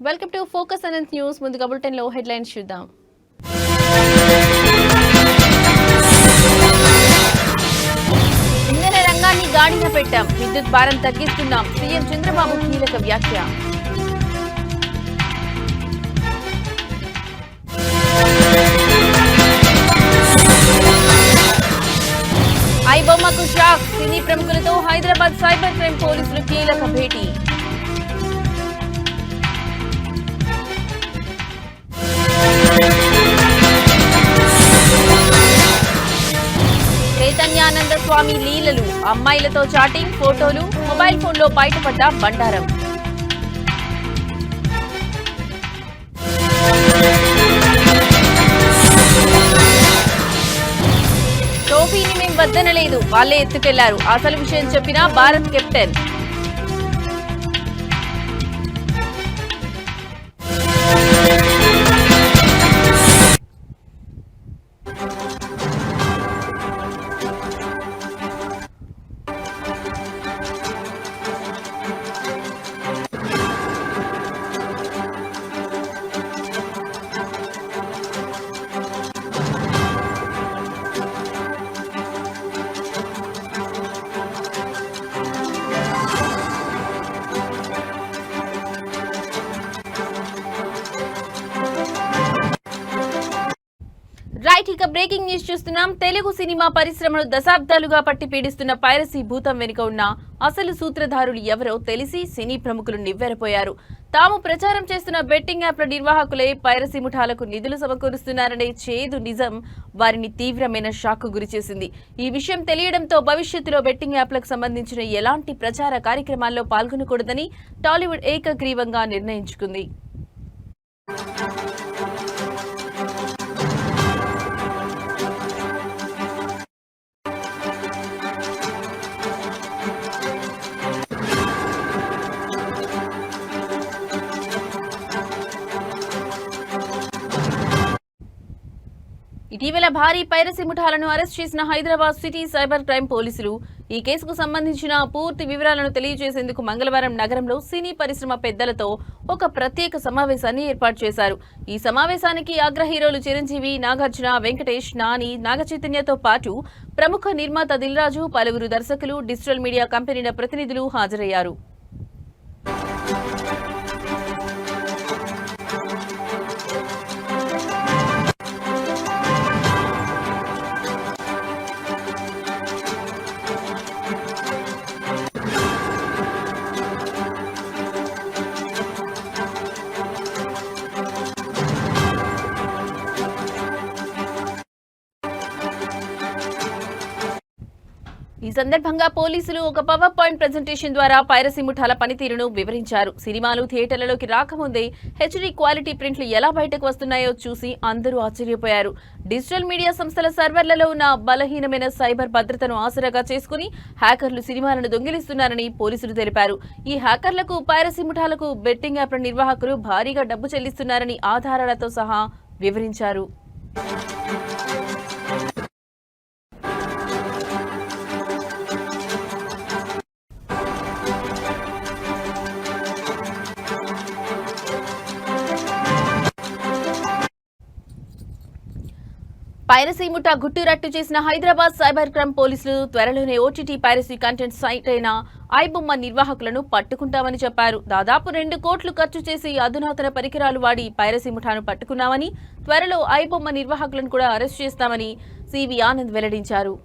Welcome to focus Anant news. ముందుగా bulletin లో headlines చూద్దాం. ఇంధన రంగాన్ని గాడిన పెట్టాం, విద్యుత్ భారం తగ్గిస్తున్నాం. సీఎం చంద్రబాబు కీలక వ్యాఖ్య. ఐబొమ్మకు షాక్, సినీ ప్రముఖులతో హైదరాబాద్ సైబర్ క్రైమ్ పోలీసులు కీలక భేటీ. చైతన్యానంద స్వామి లీలలు, అమ్మాయిలతో చాటింగ్, ఫోటోలు, మొబైల్ ఫోన్లో బయటపడ్డ బండారం. ట్రోఫీని మేం వద్దనలేదు, వాళ్లే ఎత్తుకెళ్లారు. అసలు విషయం చెప్పిన భారత్ కెప్టెన్. రైట్, ఇక బ్రేకింగ్ న్యూస్ చూస్తున్నాం. తెలుగు సినిమా పరిశ్రమను దశాబ్దాలుగా పట్టి పీడిస్తున్న పైరసీ భూతం వెనుక ఉన్న అసలు సూత్రధారులు ఎవరో తెలిసి సినీ ప్రముఖులు నివ్వెరపోయారు. తాము ప్రచారం చేస్తున్న బెట్టింగ్ యాప్ల నిర్వాహకులే పైరసీ ముఠాలకు నిధులు సమకూరుస్తున్నారనే చేదు నిజం వారిని తీవ్రమైన షాక్ గురిచేసింది. ఈ విషయం తెలియడంతో భవిష్యత్తులో బెట్టింగ్ యాప్లకు సంబంధించిన ఎలాంటి ప్రచార కార్యక్రమాల్లో పాల్గొనకూడదని టాలీవుడ్ ఏకగ్రీవంగా నిర్ణయించుకుంది. ఇటీవల భారీ పైరసీ ముఠాలను అరెస్ట్ చేసిన హైదరాబాద్ సిటీ సైబర్ క్రైమ్ పోలీసులు ఈ కేసుకు సంబంధించిన పూర్తి వివరాలను తెలియజేసేందుకు మంగళవారం నగరంలో సినీ పరిశ్రమ పెద్దలతో ఒక ప్రత్యేక సమావేశాన్ని ఏర్పాటు చేశారు. ఈ సమావేశానికి అగ్ర హీరోలు చిరంజీవి, నాగార్జున, వెంకటేష్, నాని, నాగచైతన్యతో పాటు ప్రముఖ నిర్మాత దిల్ రాజు, పలువురు దర్శకులు, డిజిటల్ మీడియా కంపెనీల ప్రతినిధులు హాజరయ్యారు. ఈ సందర్భంగా పోలీసులు ఒక పవర్ పాయింట్ ప్రెజెంటేషన్ ద్వారా పైరసీ ముఠాల పనితీరును వివరించారు. సినిమాలు థియేటర్లలోకి రాకముందే హెచ్డీ క్వాలిటీ ప్రింట్లు ఎలా బయటకు వస్తున్నాయో చూసి అందరూ ఆశ్చర్యపోయారు. డిజిటల్ మీడియా సంస్థల సర్వర్లలో ఉన్న బలహీనమైన సైబర్ భద్రతను ఆసరాగా చేసుకుని హ్యాకర్లు సినిమాలను దొంగిలిస్తున్నారని పోలీసులు తెలిపారు. ఈ హ్యాకర్లకు, పైరసీ ముఠాలకు బెట్టింగ్ యాప్ల నిర్వాహకులు భారీగా డబ్బు చెల్లిస్తున్నారని ఆధారాలతో సహా వివరించారు. పైరసీ ముఠా గుట్టురట్టు చేసిన హైదరాబాద్ సైబర్ క్రైమ్ పోలీసులు త్వరలోనే ఓటీటీ పైరసీ కంటెంట్ సైట్ అయిన ఐబొమ్మ నిర్వాహకులను పట్టుకుంటామని చెప్పారు. దాదాపు 2 కోట్లు ఖర్చు చేసి అధునాతన పరికరాలు వాడి పైరసీ ముఠాను పట్టుకున్నామని, త్వరలో ఐబొమ్మ నిర్వాహకులను కూడా అరెస్ట్ చేస్తామని సివి ఆనంద్ వెల్లడించారు.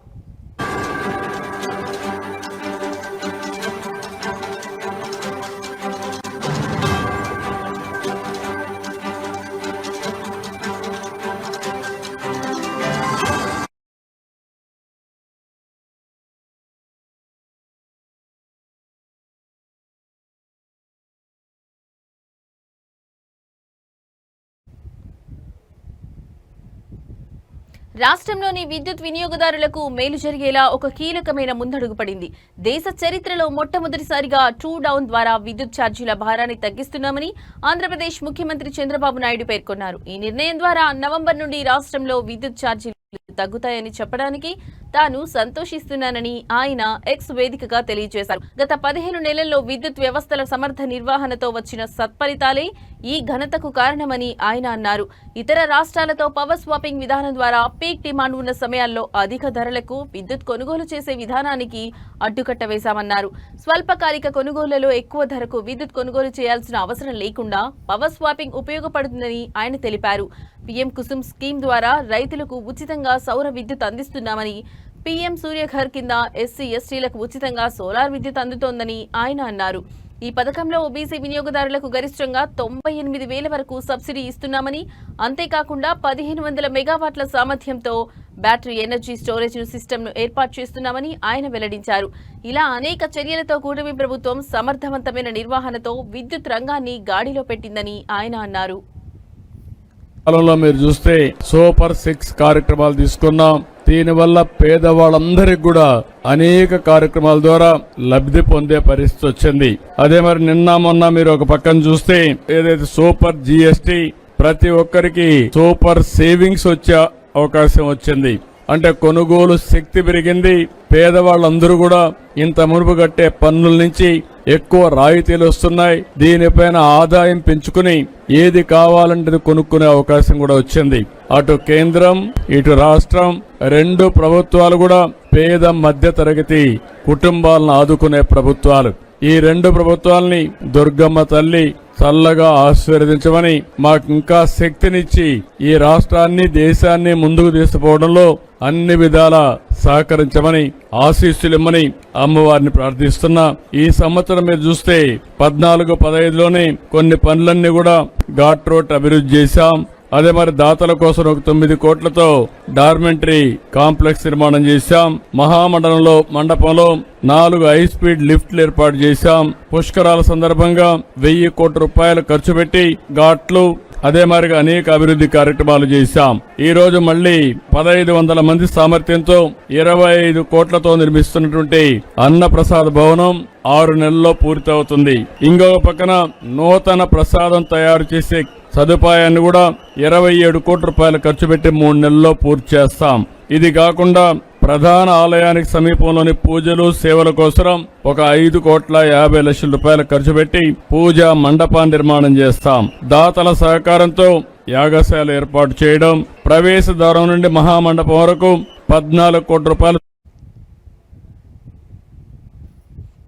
రాష్ట్రంలోని విద్యుత్ వినియోగదారులకు మేలు జరిగేలా ఒక కీలకమైన ముందడుగు పడింది. దేశ చరిత్రలో మొట్టమొదటిసారిగా ట్రూ డౌన్ ద్వారా విద్యుత్ ఛార్జీల భారాన్ని తగ్గిస్తున్నామని ఆంధ్రప్రదేశ్ ముఖ్యమంత్రి చంద్రబాబు నాయుడు పేర్కొన్నారు. ఈ నిర్ణయం ద్వారా నవంబర్ నుండి రాష్ట్రంలో విద్యుత్ ఛార్జీలు తగ్గుతాయని చెప్పడానికి తాను సంతోషిస్తున్నానని ఆయన ఎక్స్ వేదికగా తెలియజేశారు. గత 15 నెలల్లో విద్యుత్ వ్యవస్థల సమర్థ నిర్వహణతో వచ్చిన సత్ఫలితాలే ఈ ఘనతకు కారణమని ఆయన అన్నారు. ఇతర రాష్ట్రాలతో పవర్ స్వాపింగ్ విధానం ద్వారా పీక్ డిమాండ్ ఉన్న సమయాల్లో అధిక ధరలకు విద్యుత్ కొనుగోలు చేసే విధానానికి అడ్డుకట్ట వేశామన్నారు. స్వల్పకాలిక కొనుగోళ్లలో ఎక్కువ ధరకు విద్యుత్ కొనుగోలు చేయాల్సిన అవసరం లేకుండా పవర్ స్వాపింగ్ ఉపయోగపడుతుందని ఆయన తెలిపారు. పీఎం కుసుమ్ స్కీమ్ ద్వారా రైతులకు ఉచితంగా సౌర విద్యుత్ అందిస్తున్నామని, పీఎం సూర్యఘర్ కింద ఎస్సీ ఎస్టీలకు ఉచితంగా సోలార్ విద్యుత్ అందుతోందని ఆయన అన్నారు. ఈ పథకంలో ఓబీసీ వినియోగదారులకు గరిష్టంగా 98,000 వరకు సబ్సిడీ ఇస్తున్నామని, అంతేకాకుండా 1,500 మెగావాట్ల సామర్థ్యంతో బ్యాటరీ ఎనర్జీ స్టోరేజ్ సిస్టమ్ను ఏర్పాటు చేస్తున్నామని ఆయన వెల్లడించారు. ఇలా అనేక చర్యలతో కూటమి ప్రభుత్వం సమర్థవంతమైన నిర్వహణతో విద్యుత్ రంగాన్ని గాడిలో పెట్టిందని ఆయన అన్నారు. కాలంలో మీరు చూస్తే సూపర్ 6 కార్యక్రమాలు తీసుకున్నాం. దీనివల్ల పేదవాళ్ళందరికీ కూడా అనేక కార్యక్రమాల ద్వారా లబ్ధి పొందే పరిస్థితి వచ్చింది. అదే మరి నిన్న మొన్న మీరు ఒక పక్కన చూస్తే ఏదైతే సూపర్ జీఎస్టీ ప్రతి ఒక్కరికి సూపర్ సేవింగ్స్ వచ్చే అవకాశం వచ్చింది. అంటే కొనుగోలు శక్తి పెరిగింది. పేదవాళ్ళందరూ కూడా ఇంత మునుపు కట్టే పన్నుల నుంచి ఎక్కువ రాయితీలు వస్తున్నాయి. దీనిపైన ఆదాయం పెంచుకుని ఏది కావాలంటే కొనుక్కునే అవకాశం కూడా వచ్చింది. అటు కేంద్రం ఇటు రాష్ట్రం రెండు ప్రభుత్వాలు కూడా పేద మధ్య తరగతి కుటుంబాలను ఆదుకునే ప్రభుత్వాలు. ఈ రెండు ప్రభుత్వాలని దుర్గమ్మ తల్లి చల్లగా ఆశీర్వదించమని, మాకు ఇంకా శక్తినిచ్చి ఈ రాష్ట్రాన్ని దేశాన్ని ముందుకు తీసుకుపోవడంలో అన్ని విధాల సహకరించమని, ఆశీస్సులిమ్మని అమ్మవారిని ప్రార్థిస్తున్నా. ఈ సంవత్సరం మీరు చూస్తే 14-15లోనే కొన్ని పనులన్నీ కూడా ఘాట్ రోడ్ అభివృద్ధి చేశాం. అదే మరి దాతల కోసం ఒక 9 కోట్లతో డార్మెంటరీ కాంప్లెక్స్ నిర్మాణం చేశాం. మండపంలో 4 హై స్పీడ్ లిఫ్ట్లు ఏర్పాటు చేశాం. పుష్కరాల సందర్భంగా 1,000 కోట్ల రూపాయలు ఖర్చు పెట్టి ఘాట్లు అదే మరిగా అనేక అభివృద్ధి కార్యక్రమాలు చేశాం. ఈ రోజు మళ్లీ 1,500 మంది సామర్థ్యంతో 25 కోట్లతో నిర్మిస్తున్నటువంటి అన్నప్రసాద భవనం 6 నెలల్లో పూర్తవుతుంది. ఇంకొక పక్కన నూతన ప్రసాదం తయారు చేసే సదుపాయాన్ని కూడా 27 కోట్ల రూపాయలు ఖర్చు పెట్టి 3 నెలల్లో పూర్తి చేస్తాం. ఇది కాకుండా ప్రధాన ఆలయానికి సమీపంలోని పూజలు సేవల కోసం ఒక 5,50,00,000 రూపాయలు ఖర్చు పెట్టి పూజా మండపాన్ని నిర్మాణం చేస్తాం. దాతల సహకారంతో యాగశాల ఏర్పాటు చేయడం, ప్రవేశ ద్వారం నుండి మహామండపం వరకు 14 కోట్ల రూపాయలు.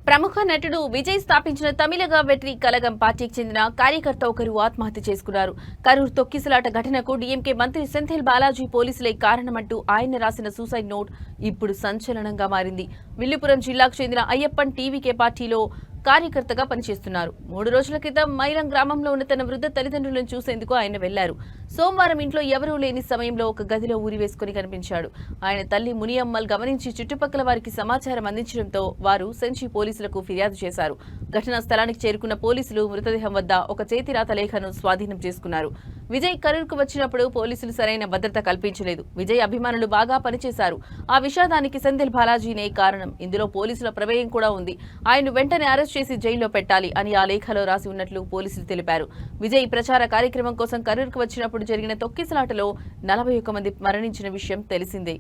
ప్రముఖ నటుడు విజయ్ స్థాపించిన తమిళగా వెట్రి కలగం పార్టీకి చెందిన కార్యకర్త ఒకరు ఆత్మహత్య చేసుకున్నారు. కరూర్ తొక్కిసలాట ఘటనకు డీఎంకే మంత్రి సెంథిల్ బాలాజీ పోలీసులే కారణమంటూ ఆయన రాసిన సూసైడ్ నోట్ ఇప్పుడు సంచలనంగా మారింది. విల్లుపురం జిల్లాకు చెందిన అయ్యప్పన్ టీవీకే పార్టీలో కార్యకర్తగా పనిచేస్తున్నారు. 3 రోజుల క్రితం మైలం గ్రామంలో ఉన్న తన వృద్ధ తల్లిదండ్రులను చూసేందుకు ఆయన వెళ్లారు. సోమవారం ఇంట్లో ఎవరూ లేని సమయంలో ఒక గదిలో ఊరివేసుకుని కనిపించాడు. ఆయన తల్లి మునియమ్మల్ గమనించి చుట్టుపక్కల వారికి సమాచారం అందించడంతో వారు సెంచి పోలీసులకు ఫిర్యాదు చేశారు. ఘటనా స్థలానికి చేరుకున్న పోలీసులు మృతదేహం వద్ద ఒక చేతిరాత లేఖను స్వాధీనం చేసుకున్నారు. విజయ్ కరూర్కు వచ్చినప్పుడు పోలీసులు సరైన భద్రత కల్పించలేదు. విజయ్ అభిమానులు బాగా పనిచేశారు. ఆ విషాదానికి సెంథిల్ బాలాజీనే కారణం. ఇందులో పోలీసుల ప్రమేయం కూడా ఉంది. ఆయన వెంటనే అరెస్ట్ చేసి జైల్లో పెట్టాలి అని ఆ లేఖలో రాసి ఉన్నట్లు పోలీసులు తెలిపారు. విజయ్ ప్రచార కార్యక్రమం కోసం కరూర్కు వచ్చినప్పుడు జరిగిన తొక్కిసలాటలో 41 మంది మరణించిన విషయం తెలిసిందే.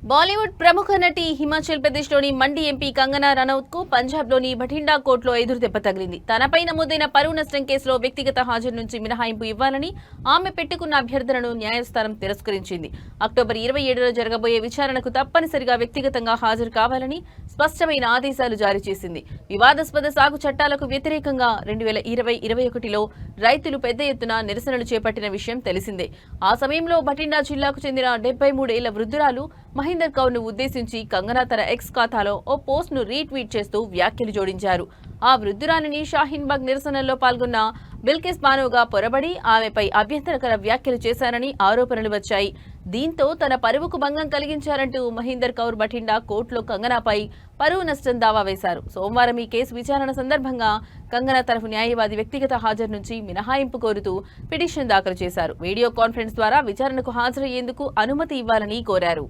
బాలీవుడ్ ప్రముఖ నటి హిమాచల్ ప్రదేశ్లోని మండి ఎంపీ కంగనా రనౌత్కు పంజాబ్లోని భటిండా కోర్టులో ఎదురుదెబ్బ తగిలింది. తనపై నమోదైన పరువు నష్టం కేసులో వ్యక్తిగత హాజరు నుంచి మినహాయింపు ఇవ్వాలని ఆమె పెట్టుకున్న అభ్యర్థనను న్యాయస్థానం తిరస్కరించింది. అక్టోబర్ 27లో జరగబోయే విచారణకు తప్పనిసరిగా వ్యక్తిగతంగా హాజరు కావాలని స్పష్టమైన ఆదేశాలు జారీ చేసింది. వివాదాస్పద సాగు చట్టాలకు వ్యతిరేకంగా 2020-21లో రైతులు పెద్ద ఎత్తున నిరసనలు చేపట్టిన విషయం తెలిసిందే. ఆ సమయంలో బఠిండా జిల్లాకు చెందిన 73 ఏళ్ల వృద్ధురాలు మహీందర్ కౌర్ ను ఉద్దేశించి కంగనా తన ఎక్స్ ఖాతాలో ఓ పోస్ట్ ను రీట్వీట్ చేస్తూ వ్యాఖ్యలు జోడించారు. ఆ వృద్ధురాలిని షాహీన్బాగ్ నిరసనల్లో పాల్గొన్న బిల్కిస్ బానోగా పొరబడి ఆమెపై అభ్యంతరకర వ్యాఖ్యలు చేశారని ఆరోపణలు వచ్చాయి. దీంతో తన పరువుకు భంగం కలిగించారంటూ మహీందర్ కౌర్ బఠిండా కోర్టులో కంగనాపై పరువు నష్టం దావా వేశారు. సోమవారం ఈ కేసు విచారణ సందర్భంగా కంగనా తరఫు న్యాయవాది వ్యక్తిగత హాజరు నుంచి మినహాయింపు కోరుతూ పిటిషన్ దాఖలు చేశారు. వీడియో కాన్ఫరెన్స్ ద్వారా విచారణకు హాజరయ్యేందుకు అనుమతి ఇవ్వాలని కోరారు.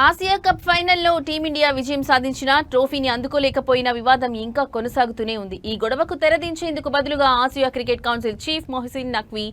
ఆసియా కప్ ఫైనల్లో టీమిండియా విజయం సాధించినా ట్రోఫీని అందుకోలేకపోయిన వివాదం ఇంకా కొనసాగుతూనే ఉంది. ఈ గొడవకు తెరదించేందుకు బదులుగా Asia cricket council chief Mohsin Naqvi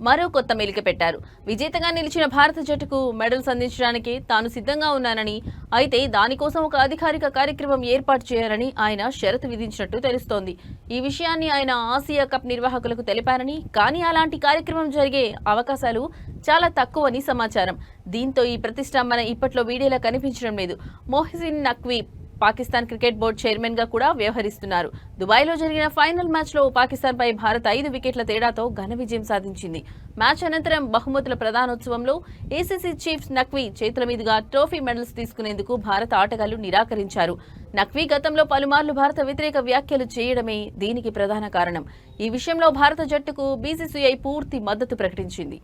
మరో కొత్త మెలిక పెట్టారు. విజేతగా నిలిచిన భారత జట్టుకు మెడల్స్ అందించడానికి తాను సిద్ధంగా ఉన్నానని, అయితే దానికోసం ఒక అధికారిక కార్యక్రమం ఏర్పాటు చేయాలని ఆయన షరతు విధించినట్టు తెలుస్తోంది. ఈ విషయాన్ని ఆయన ఆసియా కప్ నిర్వాహకులకు తెలిపారని, కానీ అలాంటి కార్యక్రమం జరిగే అవకాశాలు చాలా తక్కువని సమాచారం. దీంతో ఈ ప్రతిష్టంభన ఇప్పట్లో వీడియోలో కనిపించడం లేదు. Mohsin Naqvi Pakistan cricket board chairman గా కూడా వ్యవహరిస్తున్నారు. దుబాయ్లో జరిగిన ఫైనల్ మ్యాచ్లో పాకిస్తాన్పై భారత్ 5 వికెట్ల తేడాతో ఘన విజయం సాధించింది. మ్యాచ్ అనంతరం బహుమతుల ప్రదానోత్సవంలో ఏసీసీ చీఫ్ నఖ్వీ చేతుల మీదుగా ట్రోఫీ మెడల్స్ తీసుకునేందుకు భారత ఆటగాళ్లు నిరాకరించారు. నఖ్వీ గతంలో పలుమార్లు భారత వ్యతిరేక వ్యాఖ్యలు చేయడమే దీనికి ప్రధాన కారణం. ఈ విషయంలో భారత జట్టుకు బీసీసీఐ పూర్తి మద్దతు ప్రకటించింది.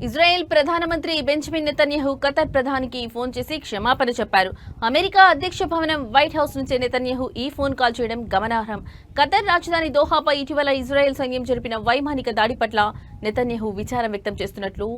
ఇజ్రాయెల్ ప్రధానమంత్రి బెంజమిన్ నెతన్యాహు ఖతర్ ప్రధానికి ఫోన్ చేసి క్షమాపణ చెప్పారు. అమెరికా అధ్యక్ష భవనం వైట్ హౌస్ నుంచే నెతన్యాహు ఈ ఫోన్ కాల్ చేయడం గమనార్హం. ఖతర్ రాజధాని దోహాపై ఇటీవల ఇజ్రాయెల్ సైన్యం జరిపిన వైమానిక దాడి పట్ల నెతన్యాహు విచారం వ్యక్తం చేస్తున్నట్లు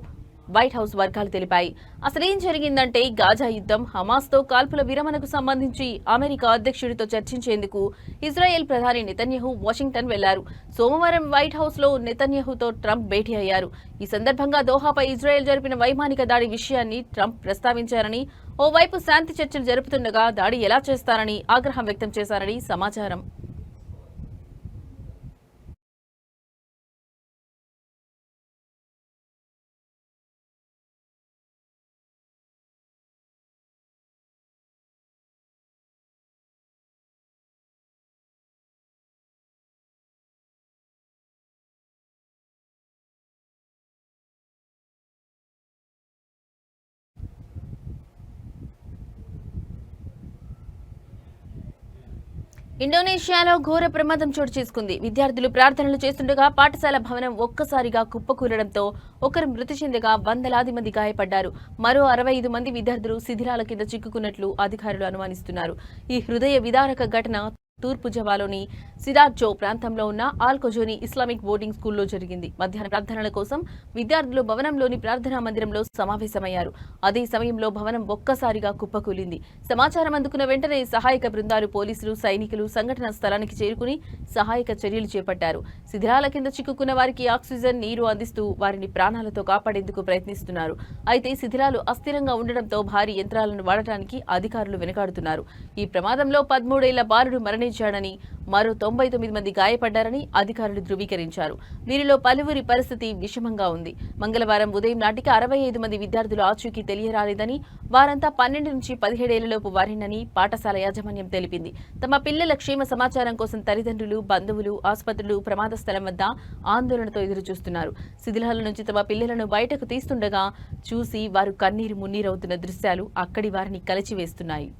వైట్ హౌస్ వర్గాలు తెలిపాయి. అసలేం జరిగిందంటే గాజా యుద్ధం, హమాస్తో కాల్పుల విరమణకు సంబంధించి అమెరికా అధ్యక్షుడితో చర్చించేందుకు ఇజ్రాయెల్ ప్రధాని నెతన్యాహు వాషింగ్టన్ వెళ్లారు. సోమవారం వైట్ హౌస్ లో నెతన్యాహుతో ట్రంప్ భేటీ అయ్యారు. ఈ సందర్భంగా దోహాపై ఇజ్రాయెల్ జరిపిన వైమానిక దాడి విషయాన్ని ట్రంప్ ప్రస్తావించారని, ఓవైపు శాంతి చర్చలు జరుపుతుండగా దాడి ఎలా చేస్తారని ఆగ్రహం వ్యక్తం చేశారని సమాచారం. ఇండోనేషియాలో ఘోర ప్రమాదం చోటు చేసుకుంది. విద్యార్థులు ప్రార్థనలు చేస్తుండగా పాఠశాల భవనం ఒక్కసారిగా కుప్పకూలడంతో ఒకరు మృతి చెందగా వందలాది మంది గాయపడ్డారు. మరో 65 మంది విద్యార్థులు శిథిలాల కింద చిక్కుకున్నట్లు అధికారులు అనుమానిస్తున్నారు. ఈ హృదయ విదారక ఘటన తూర్పు జవాలోని సిరాజ్జో ప్రాంతంలో ఉన్న ఆల్కొజోని ఇస్లామిక్ బోర్డింగ్ స్కూల్లో జరిగింది. మధ్యాహ్న ప్రార్థనల కోసం విద్యార్థులు భవనంలోని ప్రార్థనా మందిరంలో సమావేశమయ్యారు. అదే సమయంలో భవనం ఒక్కసారిగా కుప్పకూలింది. సమాచారం అందుకున్న వెంటనే సహాయక బృందాలు, పోలీసులు, సైనికులు సంఘటనా స్థలానికి చేరుకుని సహాయక చర్యలు చేపట్టారు. శిథిలాల కింద చిక్కుకున్న వారికి ఆక్సిజన్, నీరు అందిస్తూ వారిని ప్రాణాలతో కాపాడేందుకు ప్రయత్నిస్తున్నారు. అయితే శిథిలాలు అస్థిరంగా ఉండడంతో భారీ యంత్రాలను వాడటానికి అధికారులు వెనుకాడుతున్నారు. ఈ ప్రమాదంలో 13 ఏళ్ల బాలుడు మరణించాడని, మరో 99 మంది గాయపడ్డారని అధికారులు ధృవీకరించారు. వీరిలో పలువురి పరిస్థితి విషమంగా ఉంది. మంగళవారం ఉదయం నాటికి 65 మంది విద్యార్థులు ఆచూకీ తెలియరాలేదని, వారంతా 12 నుంచి 17 ఏళ్లలోపు వారినని పాఠశాల యాజమాన్యం తెలిపింది. తమ పిల్లల క్షేమ సమాచారం కోసం తల్లిదండ్రులు, బంధువులు ఆసుపత్రులు ప్రమాద స్థలం వద్ద ఆందోళనతో ఎదురుచూస్తున్నారు. శిథిలాల నుంచి తమ పిల్లలను బయటకు తీస్తుండగా చూసి వారు కన్నీరు మున్నీరవుతున్న దృశ్యాలు అక్కడి వారిని కలిచివేస్తున్నాయి.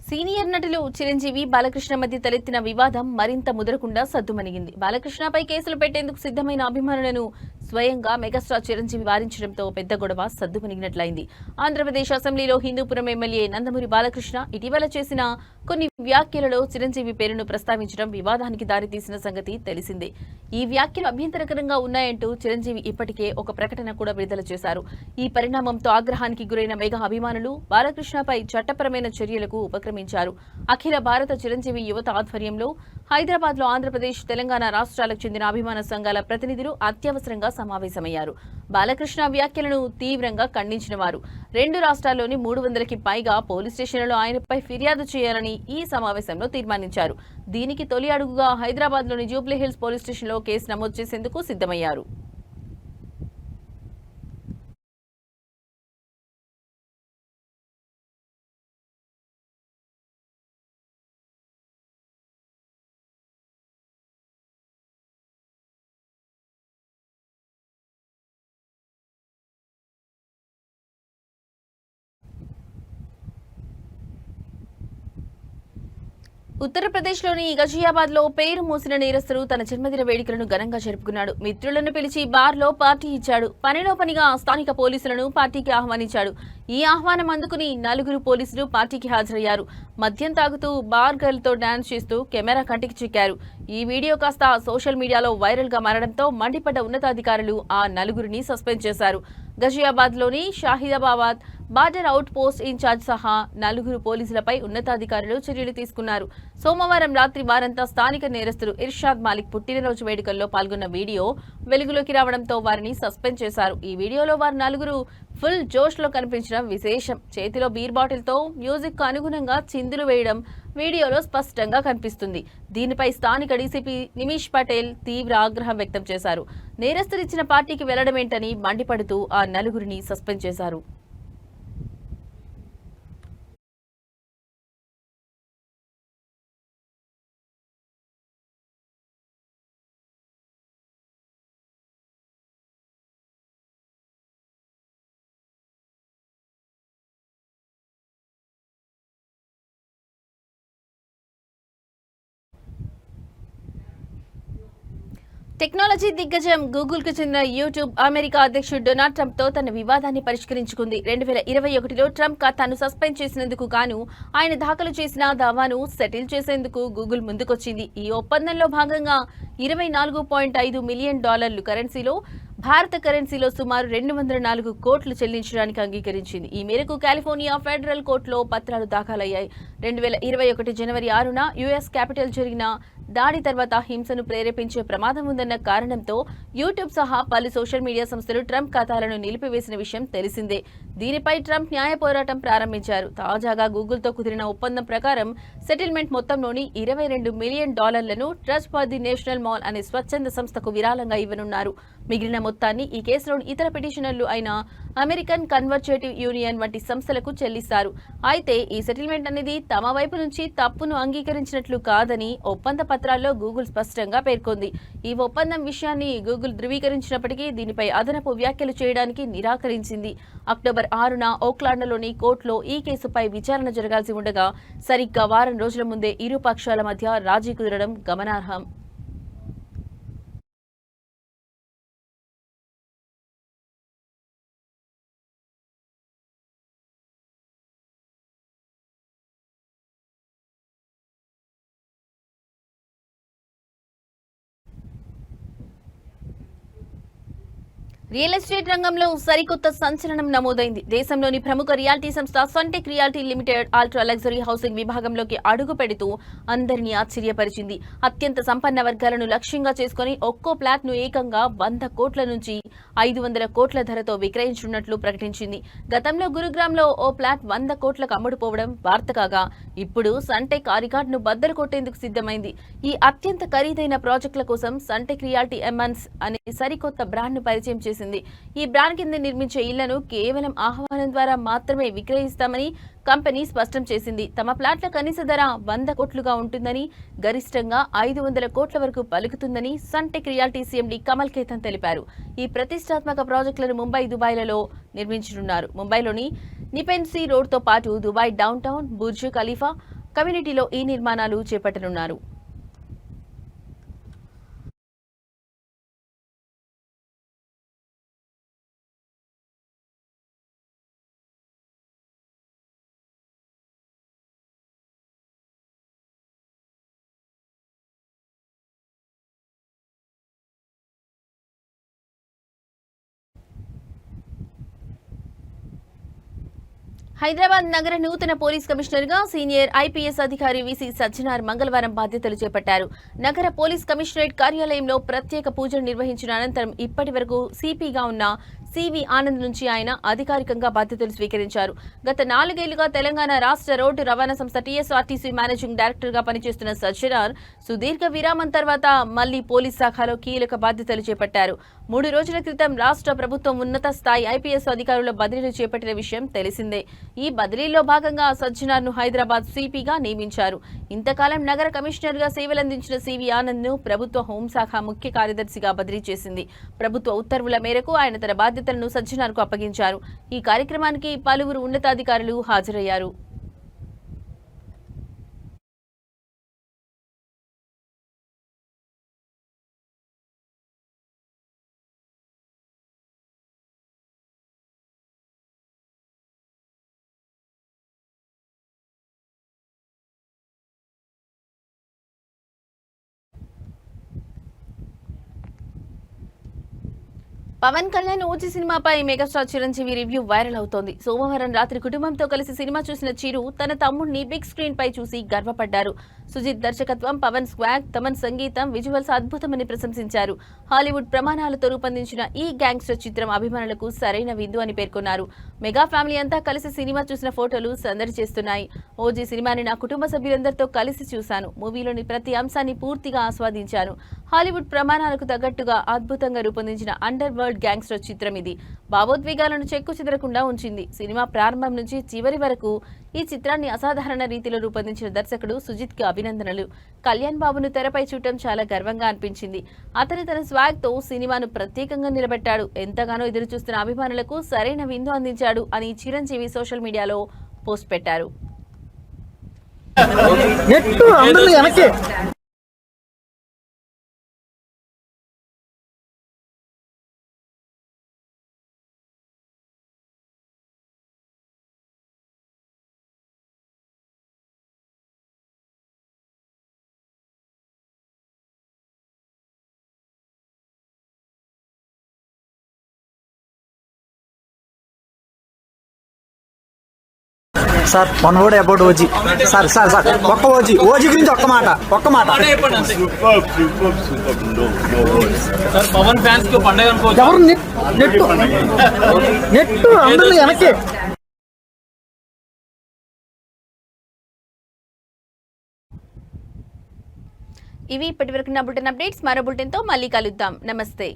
సీనియర్ నటులు చిరంజీవి బాలకృష్ణ మధ్య తలెత్తిన వివాదం మరింత ముదరకుండా సద్దుమణిగింది. బాలకృష్ణపై కేసులు పెట్టేందుకు సిద్ధమైన అభిమానులను స్వయంగా మెగాస్టార్ చిరంజీవి వారించడంతో పెద్ద గొడవ సద్దుమణిగినట్లయింది. ఆంధ్రప్రదేశ్ అసెంబ్లీలో హిందూపురం ఎమ్మెల్యే నందమూరి బాలకృష్ణ ఇటీవల చేసిన కొన్ని వ్యాఖ్యలలో చిరంజీవి పేరును ప్రస్తావించడం వివాదానికి దారితీసిన సంగతి తెలిసిందే. ఈ వ్యాఖ్యలు అభ్యంతరకరంగా ఉన్నాయంటూ చిరంజీవి ఇప్పటికే ఒక ప్రకటన కూడా విడుదల చేశారు. ఈ పరిణామంతో ఆగ్రహానికి గురైన మెగా అభిమానులు బాలకృష్ణపై చట్టపరమైన చర్యలకు ఉపక్రమించారు. అఖిల భారత చిరంజీవి యువత ఆధ్వర్యంలో హైదరాబాద్ లో ఆంధ్రప్రదేశ్, తెలంగాణ రాష్ట్రాలకు చెందిన అభిమాన సంఘాల ప్రతినిధులు అత్యవసరంగా సమావేశమయ్యారు. బాలకృష్ణ వ్యాఖ్యలను తీవ్రంగా ఖండించిన వారు 2 రాష్ట్రాల్లోని 300కి పైగా పోలీస్ స్టేషన్లలో ఆయనపై ఫిర్యాదు చేయాలని ఈ సమావేశంలో తీర్మానించారు. దీనికి తొలి అడుగుగా హైదరాబాద్ లోని జూబ్లీహిల్స్ పోలీస్ స్టేషన్లో కేసు నమోదు చేసేందుకు సిద్ధమయ్యారు. ఉత్తరప్రదేశ్లోని గజియాబాద్ లో పేరు మోసిన నేరస్తుడు తన జన్మదిన వేడుకలను ఘనంగా జరుపుకున్నాడు. మిత్రులను పిలిచి బార్లో పార్టీ ఇచ్చాడు. పనిలో పనిగా స్థానిక పోలీసులను పార్టీకి ఆహ్వానించాడు. ఈ ఆహ్వానం అందుకుని 4 పోలీసులు పార్టీకి హాజరయ్యారు. మద్యం తాగుతూ బార్ గర్ల్ తో డాన్స్ చేస్తూ కెమెరా కంటికి చిక్కారు. ఈ వీడియో కాస్త సోషల్ మీడియాలో వైరల్ గా మారడంతో మండిపడ్డ ఉన్నతాధికారులు ఆ 4 సస్పెండ్ చేశారు. గజియాబాద్ లోని షాహిదాబాద్ బార్డర్ అవుట్ పోస్ట్ ఇన్ఛార్జ్ సహా 4 పోలీసులపై ఉన్నతాధికారులు చర్యలు తీసుకున్నారు. సోమవారం రాత్రి వారంతా స్థానిక నేరస్తుడు ఇర్షాద్ మాలిక్ పుట్టినరోజు వేడుకల్లో పాల్గొన్న వీడియో వెలుగులోకి రావడంతో వారిని సస్పెండ్ చేశారు. ఈ వీడియోలో వారు 4 ఫుల్ జోష్ లో కనిపించడం విశేషం. చేతిలో బీర్ బాటిల్ తో మ్యూజిక్ కు అనుగుణంగా చిందులు వేయడం వీడియోలో స్పష్టంగా కనిపిస్తుంది. దీనిపై స్థానిక డీసీపీ నిమిష్ పటేల్ తీవ్ర ఆగ్రహం వ్యక్తం చేశారు. నేరస్తుడిచ్చిన పార్టీకి వెళ్లడమేంటని మండిపడుతూ ఆ 4 సస్పెండ్ చేశారు. టెక్నాలజీ దిగ్గజం గూగుల్ కు చెందిన యూట్యూబ్ అమెరికా అధ్యక్షుడు డొనాల్డ్ ట్రంప్ తో తన వివాదాన్ని పరిష్కరించుకుంది. 2021లో ట్రంప్ ఖాతాను సస్పెండ్ చేసినందుకు గాను ఆయన దాఖలు చేసిన దావాను సెటిల్ చేసేందుకు గూగుల్ ముందుకొచ్చింది. ఈ ఒప్పందంలో భాగంగా $24.5 మిలియన్ కరెన్సీలో భారత కరెన్సీలో సుమారు 204 కోట్లు చెల్లించడానికి అంగీకరించింది. ఈ మేరకు కాలిఫోర్నియా ఫెడరల్ కోర్టులో పత్రాలు దాఖలయ్యాయి. 2021 జనవరి 6న యుఎస్ క్యాపిటల్ జరిగిన దాడి తర్వాత హింసను ప్రేరేపించే ప్రమాదం ఉందన్న కారణంతో యూట్యూబ్ సహా పలు సోషల్ మీడియా సంస్థలు ట్రంప్ ఖాతాలను నిలిపివేసిన విషయం తెలిసిందే. దీనిపై ట్రంప్ న్యాయ పోరాటం ప్రారంభించారు. తాజాగా గూగుల్తో కుదిరిన ఒప్పందం ప్రకారం సెటిల్మెంట్ మొత్తంలోని $22 million Trust for the National Mall అనే స్వచ్ఛంద సంస్థకు విరాళంగా ఇవ్వనున్నారు. మిగిలిన మొత్తాన్ని ఈ కేసులోని ఇతర పిటిషనర్లు అయిన అమెరికన్ కన్వర్జేటివ్ యూనియన్ వంటి సంస్థలకు చెల్లిస్తారు. అయితే ఈ సెటిల్మెంట్ అనేది తమ వైపు నుంచి తప్పును అంగీకరించినట్లు కాదని ఒప్పంద పత్రాల్లో గూగుల్ స్పష్టంగా పేర్కొంది. ఈ ఒప్పందం విషయాన్ని గూగుల్ ధృవీకరించినప్పటికీ దీనిపై అదనపు వ్యాఖ్యలు చేయడానికి నిరాకరించింది. అక్టోబర్ 6న ఓక్లాండ్లోని కోర్టులో ఈ కేసుపై విచారణ జరగాల్సి ఉండగా సరిగ్గా వారం రోజుల ముందే ఇరు పక్షాల మధ్య రాజీ కుదరడం గమనార్హం. రియల్ ఎస్టేట్ రంగంలో సరికొత్త సంచలనం నమోదైంది. దేశంలోని ప్రముఖ రియాలిటీ సంస్థ Sunteck Realty Limited ultra luxury housing విభాగంలోకి అడుగు పెడుతూ అందరినీ ఆశ్చర్యపరిచింది. అత్యంత సంపన్న వర్గాలను లక్ష్యంగా చేసుకుని ఒక్కో ఫ్లాట్ ను ఏకంగా 100 కోట్ల నుంచి 500 కోట్ల ధరతో విక్రయించనున్నట్లు ప్రకటించింది. గతంలో గురుగ్రామ్లో ఓ ఫ్లాట్ 100 కోట్లకు అమ్ముడుపోవడం వార్త కాగా ఇప్పుడు సన్టెక్ ఆ రికార్డును బద్దలు కొట్టేందుకు సిద్ధమైంది. ఈ అత్యంత ఖరీదైన ప్రాజెక్టుల కోసం సన్టెక్ రియాలిటీ ఎమన్స్ అనే సరికొత్త బ్రాండ్ ను పరిచయం చేసింది. ఈ బ్రాండ్ కింద నిర్మించే ఇళ్లను కేవలం ఆహ్వానం ద్వారా మాత్రమే విక్రయిస్తామని కంపెనీ స్పష్టం చేసింది. తమ ఫ్లాట్ల కనీస ధర 100 కోట్లుగా ఉంటుందని, గరిష్టంగా 500 కోట్ల వరకు పలుకుతుందని సన్టెక్ రియాలిటీ సీఎండీ కమల్ ఖేతన్ తెలిపారు. ఈ ప్రతిష్టాత్మక ప్రాజెక్టులను ముంబై, దుబాయ్లలో నిర్మించనున్నారు. ముంబైలోని నిపెన్సీ రోడ్తో పాటు Dubai down town, Burj Khalifa, కమ్యూనిటీలో ఈ నిర్మాణాలు చేపట్టనున్నారు. హైదరాబాద్ నగర నూతన పోలీస్ కమిషనర్ గా సీనియర్ ఐపీఎస్ అధికారి వీసీ సజ్జనార్ మంగళవారం బాధ్యతలు చేపట్టారు. నగర పోలీస్ కమిషనరేట్ కార్యాలయంలో ప్రత్యేక పూజలు నిర్వహించిన అనంతరం ఇప్పటి వరకు సిపిగా ఉన్న సివి ఆనంద్ నుంచి ఆయన అధికారికంగా బాధ్యతలు స్వీకరించారు. గత 4 ఏళ్లుగా తెలంగాణ రాష్ట్ర రోడ్డు రవాణా సంస్థ టీఎస్ఆర్టీసీ మేనేజింగ్ డైరెక్టర్ గా పనిచేస్తున్న సజ్జనార్ సుదీర్ఘ విరామం తర్వాత మళ్లీ పోలీస్ శాఖలో కీలక బాధ్యతలు చేపట్టారు. 3 రోజుల క్రితం రాష్ట్ర ప్రభుత్వం ఉన్నత స్థాయి ఐపీఎస్ అధికారుల బదిలీలు చేపట్టిన విషయం తెలిసిందే. ఈ బదిలీలో భాగంగా సజ్జనార్ ను హైదరాబాద్ సిపిగా నియమించారు. ఇంతకాలం నగర కమిషనర్ గా సేవలందించిన సివి ఆనంద్ ను ప్రభుత్వ హోంశాఖ ముఖ్య కార్యదర్శిగా బదిలీ చేసింది. ప్రభుత్వ ఉత్తర్వుల మేరకు ఆయన తన బాధ్యతలను సజ్జనార్ కు అప్పగించారు. ఈ కార్యక్రమానికి పలువురు ఉన్నతాధికారులు హాజరయ్యారు. పవన్ కళ్యాణ్ ఓజీ సినిమాపై మెగాస్టార్ చిరంజీవి రివ్యూ వైరల్ అవుతోంది. సోమవారం రాత్రి కుటుంబంతో కలిసి సినిమా చూసిన చిరు తన తమ్ముడిని బిగ్ స్క్రీన్ పై చూసి గర్వపడ్డారు. సుజిత్ దర్శకత్వం, పవన్ స్వాగ్, తమన్ సంగీతం, విజువల్స్ అద్భుతమని ప్రశంసించారు. హాలీవుడ్ ప్రమాణాలతో రూపొందించిన ఈ గ్యాంగ్స్టర్ చిత్రం అభిమానులకు సరైన విందు అని పేర్కొన్నారు. మెగా ఫ్యామిలీ అంతా కలిసి సినిమా చూసిన ఫోటోలు సందడి చేస్తున్నాయి. ఓజీ సినిమాని నా కుటుంబ సభ్యులందరితో కలిసి చూశాను. మూవీలోని ప్రతి అంశాన్ని పూర్తిగా ఆస్వాదించాను. హాలీవుడ్ ప్రమాణాలకు తగ్గట్టుగా అద్భుతంగా రూపొందించిన అండర్ వరల్డ్ గ్యాంగ్స్టర్ చిత్రం ఇది. భావోద్వేగాలను చెక్కు చెదరకుండా ఉంచింది. సినిమా ప్రారంభం నుంచి చివరి వరకు ఈ చిత్రాన్ని అసాధారణ రీతిలో రూపొందించిన దర్శకుడు సుజిత్ కి అభినందనలు. కళ్యాణ్ బాబును తెరపై చూడటం చాలా గర్వంగా అనిపించింది. అతను తన స్వాగ్ తో సినిమాను ప్రత్యేకంగా నిలబెట్టాడు. ఎంతగానో ఎదురు చూస్తున్న అభిమానులకు సరైన విందు అందించాడు అని చిరంజీవి సోషల్ మీడియాలో పోస్ట్ పెట్టారు. Sir 1 word about OG. Sir ఒక్క ఓజీ గురించి ఒక్క మాట. సార్ పవన్ ఫ్యాన్స్ కి పండగ అనుకోవచ్చు. ఎవరు నెట్టు అందరూ వెనక్కి. ఇవి ఇప్పటివరకు నా బులెటిన్ అప్డేట్స్. మరో బులెటిన్ తో మళ్ళీ కలుద్దాం. నమస్తే.